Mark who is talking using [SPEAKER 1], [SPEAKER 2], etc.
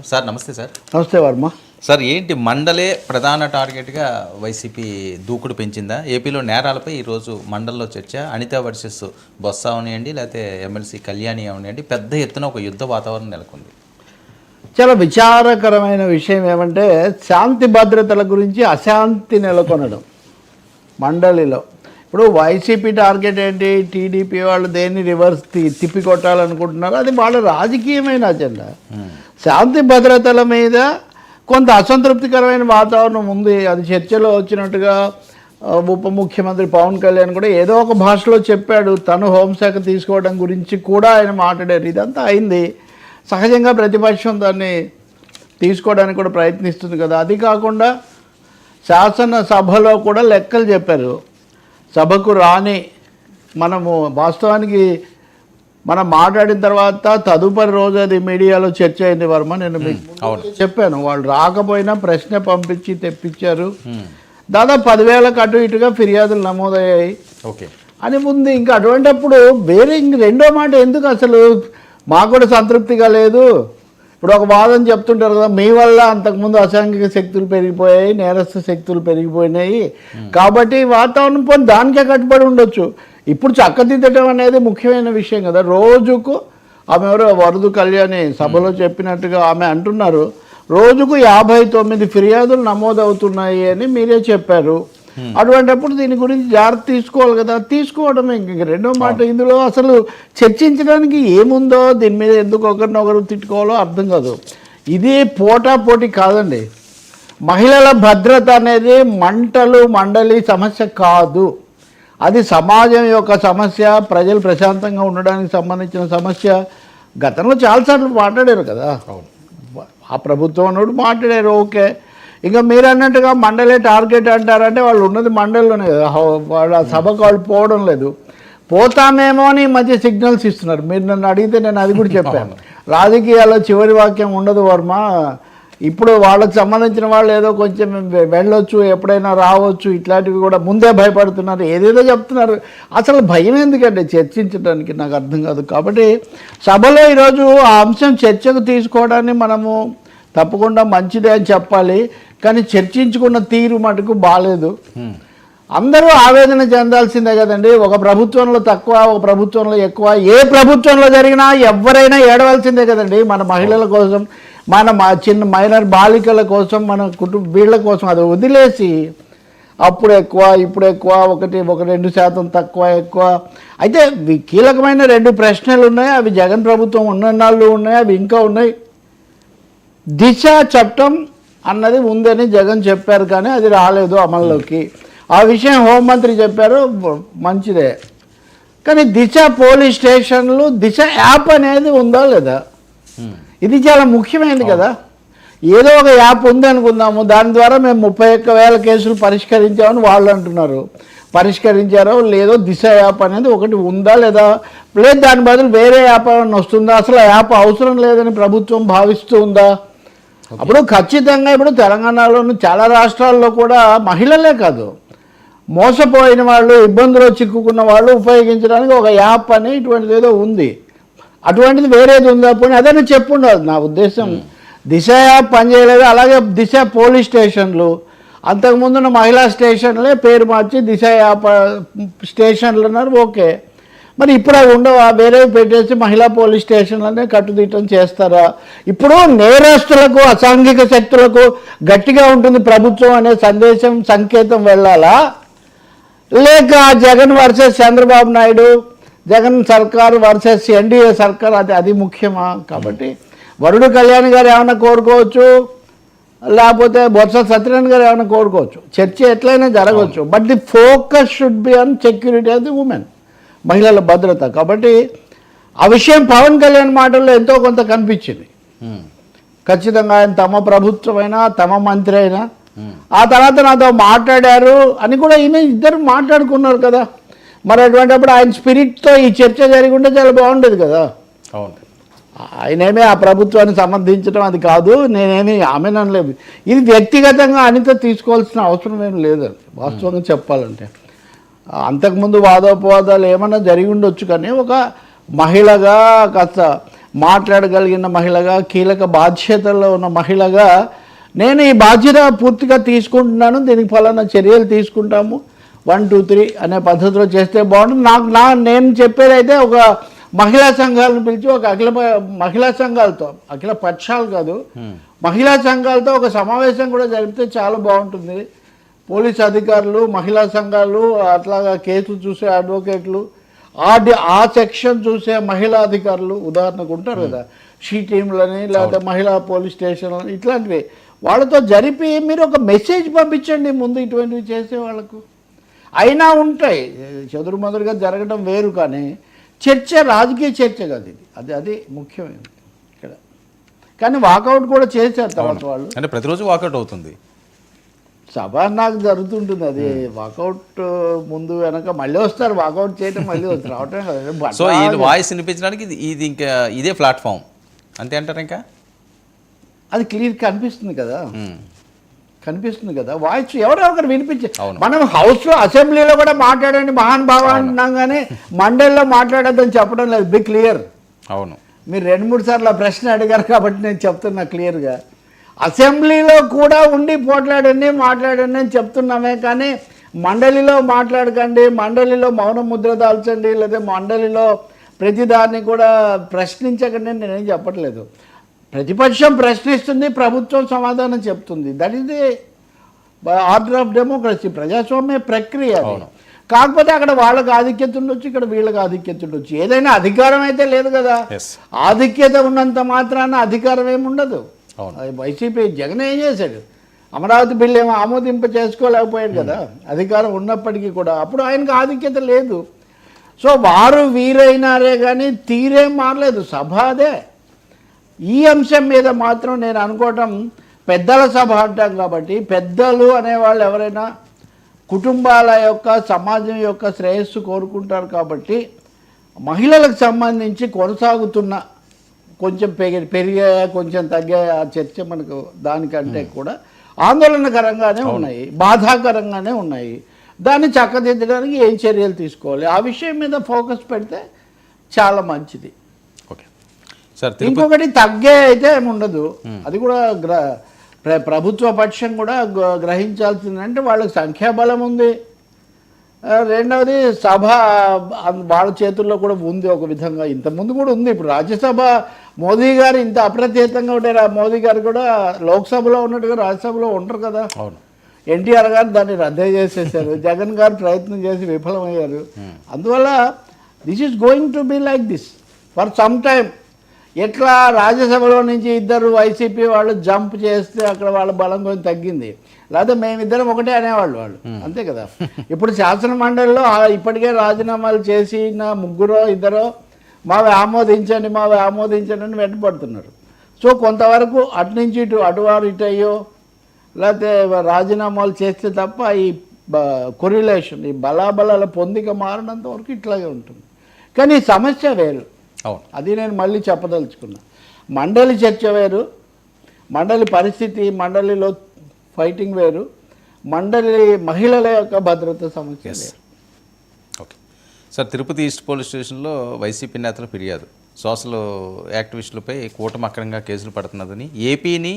[SPEAKER 1] Sir నమస్తే sir.
[SPEAKER 2] నమస్తే Varma.
[SPEAKER 1] Sir ఏంటి మండలే ప్రధాన టార్గెట్గా వైసీపీ దూకుడు పెంచిందా? ఏపీలో నేరాలపై ఈరోజు మండల్లో చర్చ. అనిత వర్సెస్ బొత్స అవనియండి, లేకపోతే ఎమ్మెల్సీ కళ్యాణి అవనియండి, పెద్ద ఎత్తున ఒక యుద్ధ వాతావరణం నెలకొంది.
[SPEAKER 2] చాలా విచారకరమైన విషయం ఏమంటే శాంతి భద్రతల గురించి అశాంతి నెలకొనడం మండలిలో. ఇప్పుడు వైసీపీ టార్గెట్ ఏంటి? టీడీపీ వాళ్ళు దేన్ని రివర్స్ తిప్పికొట్టాలనుకుంటున్నారు, అది వాళ్ళ రాజకీయమైన అజెండా. శాంతి భద్రతల మీద కొంత అసంతృప్తికరమైన వాతావరణం ఉంది. అది చర్చలో వచ్చినట్టుగా ఉప ముఖ్యమంత్రి పవన్ కళ్యాణ్ కూడా ఏదో ఒక భాషలో చెప్పాడు, తను హోంశాఖ తీసుకోవడం గురించి కూడా ఆయన మాట్లాడారు. ఇదంతా అయింది. సహజంగా ప్రతిపక్షం దాన్ని తీసుకోవడానికి కూడా ప్రయత్నిస్తుంది కదా. అది కాకుండా శాసనసభలో కూడా లెక్కలు చెప్పారు. సభకు రాని మనము వాస్తవానికి మనం మాట్లాడిన తర్వాత తదుపరి రోజు అది మీడియాలో చర్చ అయింది వర్మ. నేను మీకు చెప్పాను, వాళ్ళు రాకపోయినా ప్రశ్న పంపించి తెప్పించారు. దాదాపు 10,000 అటు ఇటుగా ఫిర్యాదులు నమోదయ్యాయి అని ఉంది. ఇంకా అటువంటిప్పుడు వేరే రెండో మాట ఎందుకు? అసలు మాకు కూడా సంతృప్తిగా లేదు. ఇప్పుడు ఒక వాదన చెప్తుంటారు కదా, మీ వల్ల అంతకుముందు అసాంఘిక శక్తులు పెరిగిపోయాయి, నేరస్థ శక్తులు పెరిగిపోయినాయి, కాబట్టి వాతావరణం పోనీ దానికే కట్టుబడి ఉండొచ్చు. ఇప్పుడు చక్కదిద్దటం అనేది ముఖ్యమైన విషయం కదా. రోజుకు ఆమె ఎవరో వరదు కళ్యాణి సభలో చెప్పినట్టుగా ఆమె అంటున్నారు, రోజుకు 59 ఫిర్యాదులు నమోదవుతున్నాయి అని మీరే చెప్పారు. అటువంటిప్పుడు దీని గురించి జాగ్రత్త తీసుకోవాలి కదా. తీసుకోవడమే. ఇంక రెండో మాట, ఇందులో అసలు చర్చించడానికి ఏముందో, దీని మీద ఎందుకు ఒకరినొకరు తిట్టుకోవాలో అర్థం కాదు. ఇది పోటాపోటీ కాదండి. మహిళల భద్రత అనేది మండలి సమస్య కాదు. అది సమాజం యొక్క సమస్య, ప్రజలు ప్రశాంతంగా ఉండడానికి సంబంధించిన సమస్య. గతంలో చాలాసార్లు మాట్లాడారు కదా, ఆ ప్రభుత్వం మాట్లాడారు. ఓకే, ఇంకా మీరు అన్నట్టుగా మండలే టార్గెట్ అంటారంటే వాళ్ళు ఉన్నది మండలిలోనే కదా. వాళ్ళ సభకు వాళ్ళు పోవడం లేదు. పోతామేమో అని ఈ మధ్య సిగ్నల్స్ ఇస్తున్నారు. మీరు నన్ను అడిగితే నేను అది కూడా చెప్పాను. రాజకీయాల్లో చివరి వాక్యం ఉండదు వర్మ. ఇప్పుడు వాళ్ళకి సంబంధించిన వాళ్ళు ఏదో కొంచెం వెళ్ళొచ్చు, ఎప్పుడైనా రావచ్చు, ఇట్లాంటివి కూడా ముందే భయపడుతున్నారు, ఏదేదో చెప్తున్నారు. అసలు భయం ఎందుకంటే చర్చించడానికి నాకు అర్థం కాదు. కాబట్టి సభలో ఈరోజు ఆ అంశం చర్చకు తీసుకోవడాన్ని మనము తప్పకుండా మంచిదే అని చెప్పాలి. కానీ చర్చించుకున్న తీరు మటుకు బాగాలేదు. అందరూ ఆవేదన చెందాల్సిందే కదండి. ఒక ప్రభుత్వంలో తక్కువ, ఒక ప్రభుత్వంలో ఎక్కువ, ఏ ప్రభుత్వంలో జరిగినా ఎవరైనా ఏడవలసిందే కదండి. మన మహిళల కోసం, మన చిన్న మైనర్ బాలికల కోసం, మన వీళ్ళ కోసం. అది వదిలేసి అప్పుడు ఎక్కువ, ఇప్పుడు ఎక్కువ, 1-2% తక్కువ ఎక్కువ. అయితే కీలకమైన 2 ప్రశ్నలు ఉన్నాయి. అవి జగన్ ప్రభుత్వం ఉన్నన్నాళ్ళు ఉన్నాయి, అవి ఇంకా ఉన్నాయి. దిశ చట్టం అన్నది ఉందని జగన్ చెప్పారు, కానీ అది రాలేదు అమల్లోకి. ఆ విషయం హోంమంత్రి చెప్పారు, మంచిదే. కానీ దిశ పోలీస్ స్టేషన్లు, దిశ యాప్ అనేది ఉందా లేదా? ఇది చాలా ముఖ్యమైనది కదా. ఏదో ఒక యాప్ ఉంది అనుకుందాము, దాని ద్వారా మేము 31,000 కేసులు పరిష్కరించామని వాళ్ళు అంటున్నారు. పరిష్కరించారో లేదో దిశ యాప్ అనేది ఒకటి ఉందా లేదా? లేదు దాని బదులు వేరే యాప్ ఏమైనా వస్తుందా? అసలు ఆ యాప్ అవసరం లేదని ప్రభుత్వం భావిస్తూ ఉందా? అప్పుడు ఖచ్చితంగా ఇప్పుడు తెలంగాణలోని చాలా రాష్ట్రాల్లో కూడా మహిళలే కాదు, మోసపోయిన వాళ్ళు, ఇబ్బందులో చిక్కుకున్న వాళ్ళు ఉపయోగించడానికి ఒక యాప్ అని ఇటువంటిది ఏదో ఉంది. అటువంటిది వేరేది ఉందా? పోనీ అదే చెప్పుండదు. నా ఉద్దేశం దిశ యాప్ పనిచేయలేదు. అలాగే దిశ పోలీస్ స్టేషన్లు, అంతకుముందున్న మహిళా స్టేషన్లే పేరు మార్చి దిశ యాప్ స్టేషన్లు అన్నారు. ఓకే, మరి ఇప్పుడు అవి ఉండవా? వేరే పెట్టేసి మహిళా పోలీస్ స్టేషన్లనే కట్టుదిట్టం చేస్తారా? ఇప్పుడు నేరస్తులకు, అసాంఘిక శక్తులకు గట్టిగా ఉంటుంది ప్రభుత్వం అనే సంకేతం వెళ్ళాలా? లేక జగన్ వర్సెస్ చంద్రబాబు నాయుడు, జగన్ సర్కార్ వర్సెస్ ఎన్డీఏ సర్కార్, అది ముఖ్యమా? కాబట్టి వరుడు కళ్యాణ్ గారు ఏమైనా కోరుకోవచ్చు, లేకపోతే బొత్స సత్యనారాయణ గారు ఏమైనా కోరుకోవచ్చు, చర్చ ఎట్లయినా జరగవచ్చు. But the focus should be on security of the women, మహిళల భద్రత. కాబట్టి ఆ విషయం పవన్ కళ్యాణ్ మాటల్లో ఎంతో కొంత కనిపించింది. ఖచ్చితంగా ఆయన తమ ప్రభుత్వమైనా, తమ మంత్రి అయినా, ఆ తర్వాత నాతో మాట్లాడారు అని కూడా ఇద్దరు మాట్లాడుకున్నారు కదా. మరి అటువంటిప్పుడు ఆయన స్పిరిట్తో ఈ చర్చ జరిగి ఉంటే చాలా బాగుండేది కదా. ఆయనేమీ ఆ ప్రభుత్వాన్ని సమర్థించడం అది కాదు, నేనేమి ఆమెనలేదు. ఇది వ్యక్తిగతంగా అనిత తీసుకోవాల్సిన అవసరం ఏం లేదండి వాస్తవంగా చెప్పాలంటే. అంతకుముందు వాదోపవాదాలు ఏమన్నా జరిగి ఉండొచ్చు, కానీ ఒక మహిళగా కాస్త మాట్లాడగలిగిన మహిళగా, కీలక బాధ్యతల్లో ఉన్న మహిళగా నేను ఈ బాధ్యత పూర్తిగా తీసుకుంటున్నాను, దీనికి ఫలానా చర్యలు తీసుకుంటాము 1 2 3 అనే పద్ధతిలో చేస్తే బాగుంటుంది. నేను చెప్పేది అయితే ఒక మహిళా సంఘాలను పిలిచి ఒక మహిళా సంఘాలతో, అఖిల పక్షాలు కాదు, మహిళా సంఘాలతో ఒక సమావేశం కూడా జరిపితే చాలా బాగుంటుంది. పోలీస్ అధికారులు, మహిళా సంఘాలు, అట్లాగా కేసు చూసే అడ్వకేట్లు, ఆ సెక్షన్ చూసే మహిళా అధికారులు ఉదాహరణకు ఉంటారు కదా, షీ టీంలని లేకపోతే మహిళా పోలీస్ స్టేషన్లని, ఇట్లాంటివి వాళ్ళతో జరిపి మీరు ఒక మెసేజ్ పంపించండి ముందు ఇటువంటివి చేసే వాళ్ళకు. అయినా ఉంటాయి, చెదురుమదురుగా జరగడం వేరు, కానీ చర్చ రాజకీయ చర్చ కాదు ఇది, అది ముఖ్యమైనది ఇక్కడ. కానీ వాకౌట్ కూడా చేశారు తర్వాత వాళ్ళు,
[SPEAKER 1] అంటే ప్రతిరోజు వాకౌట్ అవుతుంది
[SPEAKER 2] సభ నాకు జరుగుతుంటుంది. అది వాకౌట్ ముందు వెనక మళ్ళీ వస్తారు, వాకౌట్ చేయడం మళ్ళీ వస్తారు, రావటం కదా.
[SPEAKER 1] సో ఈ వాయిస్ వినిపించడానికి ఇది ఇంకా ఇదే ప్లాట్ఫామ్ అంతే అంటారు. ఇంకా
[SPEAKER 2] అది క్లియర్ కనిపిస్తుంది కదా, కనిపిస్తుంది కదా వాయిస్ ఎవరో ఒకరు వినిపించే. మనం హౌస్లో అసెంబ్లీలో కూడా మాట్లాడండి మహానుభావ అంటున్నాం, కానీ మండలిలో మాట్లాడద్దని చెప్పడం లేదు. Be clear.
[SPEAKER 1] అవును,
[SPEAKER 2] మీరు 2 3 సార్లు ఆ ప్రశ్న అడిగారు కాబట్టి నేను చెప్తున్నా క్లియర్గా. అసెంబ్లీలో కూడా ఉండి మాట్లాడండి అని చెప్తున్నామే, కానీ మండలిలో మాట్లాడకండి, మండలిలో మౌన ముద్ర దాల్చండి, లేదా మండలిలో ప్రతిదాన్ని కూడా ప్రశ్నించకండి నేనేం చెప్పట్లేదు. ప్రతిపక్షం ప్రశ్నిస్తుంది, ప్రభుత్వం సమాధానం చెప్తుంది. That is the order of democracy, ప్రజాస్వామ్య ప్రక్రియ. కాకపోతే అక్కడ వాళ్ళకి ఆధిక్యత ఉండొచ్చు, ఇక్కడ వీళ్ళకి ఆధిక్యత ఉండొచ్చు. ఏదైనా అధికారం అయితే లేదు కదా, ఆధిక్యత ఉన్నంత మాత్రాన అధికారం ఏముండదు. వైసీపీ జగన్ ఏం చేశాడు, అమరావతి బిల్లు ఏమో ఆమోదింప చేసుకోలేకపోయాడు కదా, అధికారం ఉన్నప్పటికీ కూడా. అప్పుడు ఆయనకు ఆధిక్యత లేదు. సో వారు వీరైనారే కానీ తీరేం మారలేదు, సభ అదే. ఈ అంశం మీద మాత్రం నేను అనుకోవటం, పెద్దల సభ అంటాం కాబట్టి, పెద్దలు అనేవాళ్ళు ఎవరైనా కుటుంబాల యొక్క, సమాజం యొక్క శ్రేయస్సు కోరుకుంటారు కాబట్టి, మహిళలకు సంబంధించి కొనసాగుతున్న కొంచెం పెరిగా కొంచెం తగ్గా ఆ చర్చ మనకు దానికంటే కూడా ఆందోళనకరంగానే ఉన్నాయి, బాధాకరంగానే ఉన్నాయి. దాన్ని చక్కదిద్దడానికి ఏం చర్యలు తీసుకోవాలి, ఆ విషయం మీద ఫోకస్ పెడితే చాలా మంచిది.
[SPEAKER 1] ఓకే సార్,
[SPEAKER 2] ఇంకొకటి తగ్గే అయితే ఏమి ఉండదు, అది కూడా ప్రభుత్వ పక్షం కూడా గ్రహించాల్సింది. అంటే వాళ్ళకి సంఖ్యాబలం ఉంది, రెండవది సభ వాళ్ళ చేతుల్లో కూడా ఉంది ఒక విధంగా, ఇంతకుముందు కూడా ఉంది. ఇప్పుడు రాజ్యసభ మోదీ గారు ఇంత అప్రత్యేకంగా ఉంటే మోదీ గారు కూడా లోక్సభలో ఉన్నట్టుగా రాజ్యసభలో ఉండరు కదా. ఎన్టీఆర్ గారు దాన్ని రద్దు చేసేసారు, జగన్ గారు ప్రయత్నం చేసి విఫలమయ్యారు. అందువల్ల this is going to be like this for some time. ఎట్లా రాజ్యసభలో నుంచి ఇద్దరు వైసీపీ వాళ్ళు జంప్ చేస్తే అక్కడ వాళ్ళ బలం కొంచెం తగ్గింది, లేదా మేమిద్దరం ఒకటే అనేవాళ్ళు వాళ్ళు, అంతే కదా. ఇప్పుడు శాసన మండలిలో ఇప్పటికే రాజీనామాలు చేసిన 3 2 మావి ఆమోదించండి అని వెంటపడుతున్నారు. సో కొంతవరకు అటు నుంచి అటువారు ఇటు అయ్యో లేకపోతే రాజీనామాలు చేస్తే తప్ప ఈ కొరిలేషన్, ఈ బలాబలాల పొందిక మారినంత వరకు ఇట్లాగే ఉంటుంది. కానీ ఈ సమస్య వేరు, అది నేను మళ్ళీ చెప్పదలుచుకున్నా. మండలి చర్చ వేరు, మండలి పరిస్థితి, మండలిలో ఫైటింగ్ వేరు, మండలి మహిళల యొక్క భద్రత సమస్య వేరు.
[SPEAKER 1] Okay sir, Tirupati east police స్టేషన్లో వైసీపీ నేతలు ఫిర్యాదు, సోషల్ యాక్టివిస్టులపై కూటమి అక్రమంగా కేసులు పడుతున్నదని, ఏపీని